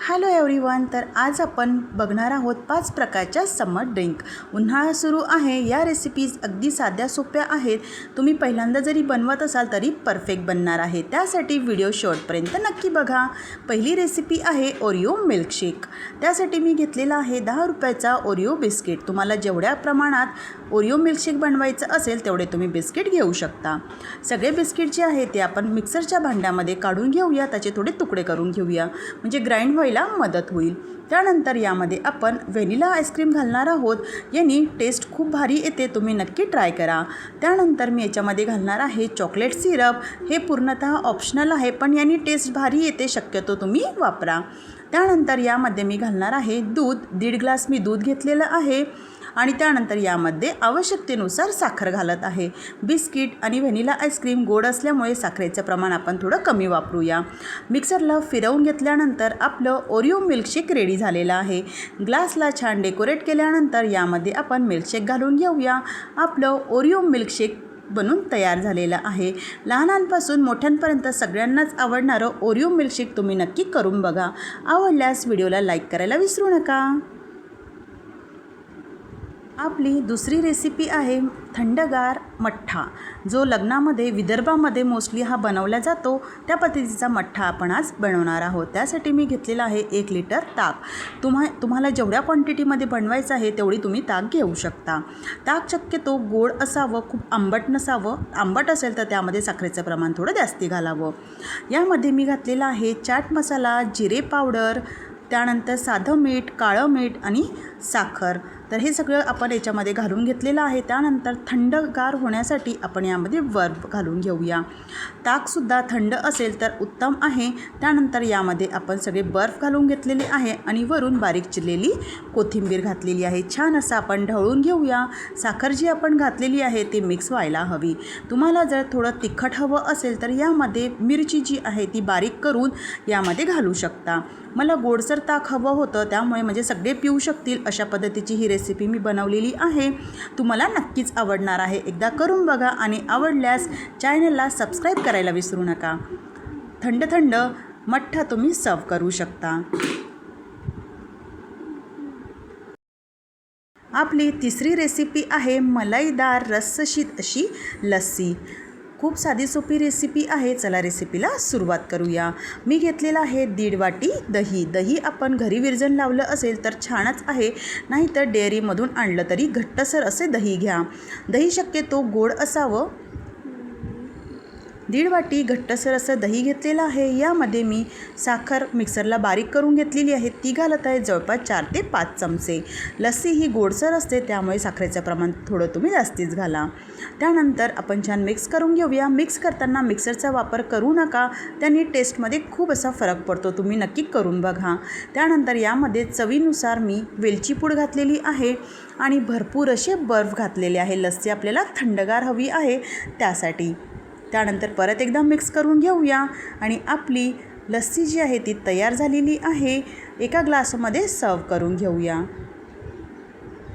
Hello everyone. तर आज आपण बघणार आहोत 5 प्रकारच्या समर ड्रिंक। उन्हाळा सुरू आहे। या रेसिपीज अगदी साध्या सोप्या आहेत। तुम्ही पहिल्यांदा जरी बनवत असाल तरी परफेक्ट बनणार आहे। त्यासाठी व्हिडिओ शेवटपर्यंत नक्की बघा। पहिली रेसिपी आहे ओरिओ मिल्कशेक। त्यासाठी मी घेतलेला आहे 10 रुपयाचा ओरिओ बिस्किट। तुम्हाला जेवढ्या प्रमाणात ओरिओ मिल्कशेक बनवायचं असेल तेवढे तुम्ही बिस्किट घेऊ शकता। सगळे बिस्किट जे आहे ते आपण मिक्सरच्या भांड्यामध्ये काढून घेऊया। त्याचे थोडे तुकडे करून घेऊया म्हणजे ग्राइंड व्हायला मदत होईल। त्यानंतर यामध्ये आपण व्हॅनिला आईस्क्रीम घालणार आहोत। यानी टेस्ट खूप भारी येते, तुम्ही नक्की ट्राय करा। त्यानंतर मी याच्यामध्ये घालणार आहे चॉकलेट सिरप। हे पूर्णतः ऑप्शनल आहे, पण यानी टेस्ट भारी येते, शक्यतो तुम्ही वापरा। त्यानंतर यामध्ये मी घालणार आहे दूध। 1.5 ग्लास मी दूध घेतलेलं आहे आणि त्यानंतर यामध्ये आवश्यकतेनुसार साखर घालत आहे। बिस्किट आणि व्हॅनिला आईस्क्रीम गोड असल्यामुळे साखरेचं प्रमाण आपण थोडं कमी वापरूया। मिक्सरला फिरवून घेतल्यानंतर आपलं ओरिओ मिल्कशेक रेडी झालेलं आहे। ग्लासला छान डेकोरेट केल्यानंतर यामध्ये आपण मिल्कशेक घालून घेऊया। आपलं ओरिओ मिल्कशेक बनून तयार झालेलं आहे। लहानांपासून मोठ्यांपर्यंत सगळ्यांनाच आवडणारं ओरिओ मिल्कशेक तुम्ही नक्की करून बघा। आवडल्यास व्हिडिओला लाईक करायला विसरू नका। आपली दुसरी रेसिपी आहे थंडगार मठ्ठा, जो लग्नामध्ये विदर्भामध्ये मोस्टली हा बनवला जातो। त्या पद्धतीचा मठ्ठा आपण आज बनवणार आहोत। त्यासाठी मी घेतलेला आहे 1 लिटर ताक। तुम्हाला जेवढ्या क्वांटिटीमध्ये बनवायचं आहे तेवढी तुम्ही ताक घेऊ शकता। ताक शक्यतो गोड असावं, खूप आंबट नसावं। आंबट असेल तर त्यामध्ये साखरेचं प्रमाण थोडं जास्ती घालावं। यामध्ये मी घातलेला आहे चाट मसाला, जिरे पावडर, त्यानंतर साधं मीठ, काळं मीठ आणि साखर। तर हे सगळं आपण याच्यामध्ये घालून घेतलेलं आहे। त्यानंतर थंडगार होण्यासाठी आपण यामध्ये बर्फ घालून घेऊया। ताकसुद्धा थंड असेल तर उत्तम आहे। त्यानंतर यामध्ये आपण सगळे बर्फ घालून घेतलेले आहे आणि वरून बारीक चिरलेली कोथिंबीर घातलेली आहे। छान असं आपण ढवळून घेऊया। साखर जी आपण घातलेली आहे ती मिक्स व्हायला हवी। तुम्हाला जर थोडं तिखट हवं असेल तर यामध्ये मिरची जी आहे ती बारीक करून यामध्ये घालू शकता। मला गोडसर ताक हवं होतं, त्यामुळे म्हणजे सगळे पिऊ शकतील अशा पद्धतीची ही रेसिपी मी बनवलेली आहे। तुम्हाला नक्कीच आवडणार आहे। एकदा करून बघा आणि आवडल्यास चॅनलला सबस्क्राईब करायला विसरू नका। थंड थंड मठ्ठा तुम्ही सर्व करू शकता। आपली तिसरी रेसिपी आहे मलाईदार रसशीत अशी लस्सी। खूप साधी सोपी रेसिपी आहे। चला रेसिपीला सुरुवात करूया। मी घेतलेला आहे 1.5 वाटी दही। दही आपण घरी विरजण लावलं असेल तर छानच आहे, नाहीतर डेअरीमधून आणलं तरी घट्टसर असे दही घ्या। दही शक्यतो गोड असावं। 1.5 वाटी घट्टसर असं दही घेतलेलं आहे। यामध्ये मी साखर मिक्सरला बारीक करून घेतलेली आहे, ती घालत आहे जवळपास 4 ते 5 चमचे। लस्सी ही गोडसर असते, त्यामुळे साखरेचं प्रमाण थोडं तुम्ही जास्तीच घाला। त्यानंतर आपण छान मिक्स करून घेऊया। मिक्स करताना मिक्सरचा वापर करू नका, त्याने टेस्टमध्ये खूप असा फरक पडतो, तुम्ही नक्की करून बघा। त्यानंतर यामध्ये चवीनुसार मी वेलची पूड घातलेली आहे आणि भरपूर असे बर्फ घातलेले आहे। लस्सी आपल्याला थंडगार हवी आहे त्यासाठी। त्यानंतर परत एकदा मिक्स करून घेऊया आणि आपली लस्सी जी आहे ती तयार झालेली आहे। एका ग्लासमध्ये सर्व करून घेऊया।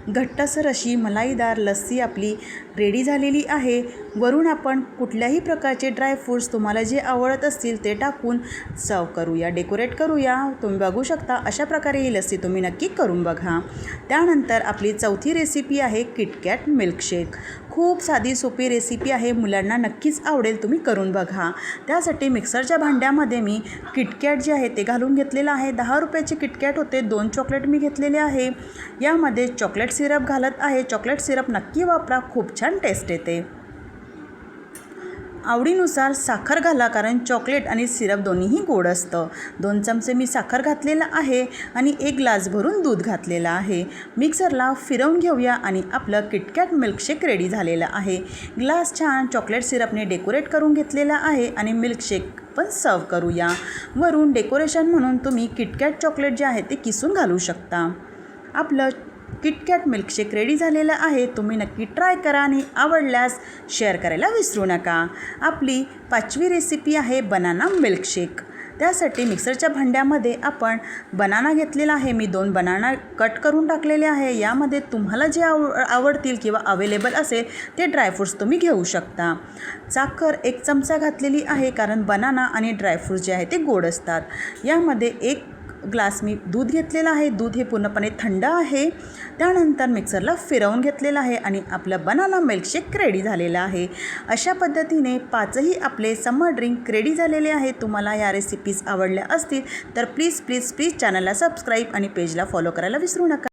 घट्टसर अशी मलाईदार लस्सी आपली रेडी झालेली आहे। वरून आपण कुठल्याही प्रकारचे ड्रायफ्रूट्स तुम्हाला जे आवडत असतील ते टाकून सर्व करूया, डेकोरेट करूया। तुम्ही बघू शकता अशा प्रकारे ही लस्सी तुम्ही नक्की करून बघा। त्यानंतर आपली चौथी रेसिपी आहे किटकॅट मिल्कशेक। खूप साधी सोपी रेसिपी आहे, मुलांना नक्कीच आवडेल, तुम्ही करून बघा। त्यासाठी मिक्सरच्या भांड्यामध्ये मी किटकॅट जे आहे ते घालून घेतलेलं आहे। 10 रुपयाचे किटकॅट होते। 2 चॉकलेट मी घेतलेले आहे। यामध्ये चॉकलेट सिरप घालत आहे। चॉकलेट सिरप नक्की वापरा, खूप छान टेस्ट येते। आवडीनुसार साखर घाला, कारण चॉकलेट आणि सिरप दोन्हीही गोड असतं। 2 चमचे मी साखर घातलेलं आहे आणि 1 ग्लास भरून दूध घातलेलं आहे। मिक्सरला फिरवून घेऊया आणि आपलं किटकॅट मिल्कशेक रेडी झालेलं आहे। ग्लास छान चॉकलेट सिरपने डेकोरेट करून घेतलेला आहे आणि मिल्कशेक पण सर्व करूया। वरून डेकोरेशन म्हणून तुम्ही किटकॅट चॉकलेट जे आहे ते किसून घालू शकता। आपलं किटकॅट मिल्कशेक रेडी झालेलं आहे। तुम्ही नक्की ट्राय करा आणि आवडल्यास शेअर करायला विसरू नका। आपली 5वी रेसिपी आहे बनाना मिल्कशेक। त्यासाठी मिक्सरच्या भांड्यामध्ये आपण बनाना घेतलेला आहे। मी 2 बनाना कट करून टाकलेले आहे। यामध्ये तुम्हाला जे आवडतील किंवा अवेलेबल असेल ते ड्रायफ्रूट्स तुम्ही घेऊ शकता। साखर 1 चमचा घातलेली आहे, कारण बनाना आणि ड्रायफ्रूट्स जे आहे ते गोड असतात। यामध्ये 1 ग्लास मी दूध घेतलेलं आहे. दूध हे पूर्णपणे थंड आहे. त्यानंतर मिक्सरला फिरवून घेतलेलं आहे आणि आपलं बनाना मिल्कशेक रेडी झालेलं आहे. अशा पद्धतीने 5ही आपले समर ड्रिंक रेडी झालेले आहेत. तुम्हाला या रेसिपीज आवडल्या असतील तर प्लीज चॅनलला सबस्क्राईब आणि पेजला फॉलो करायला विसरू नका.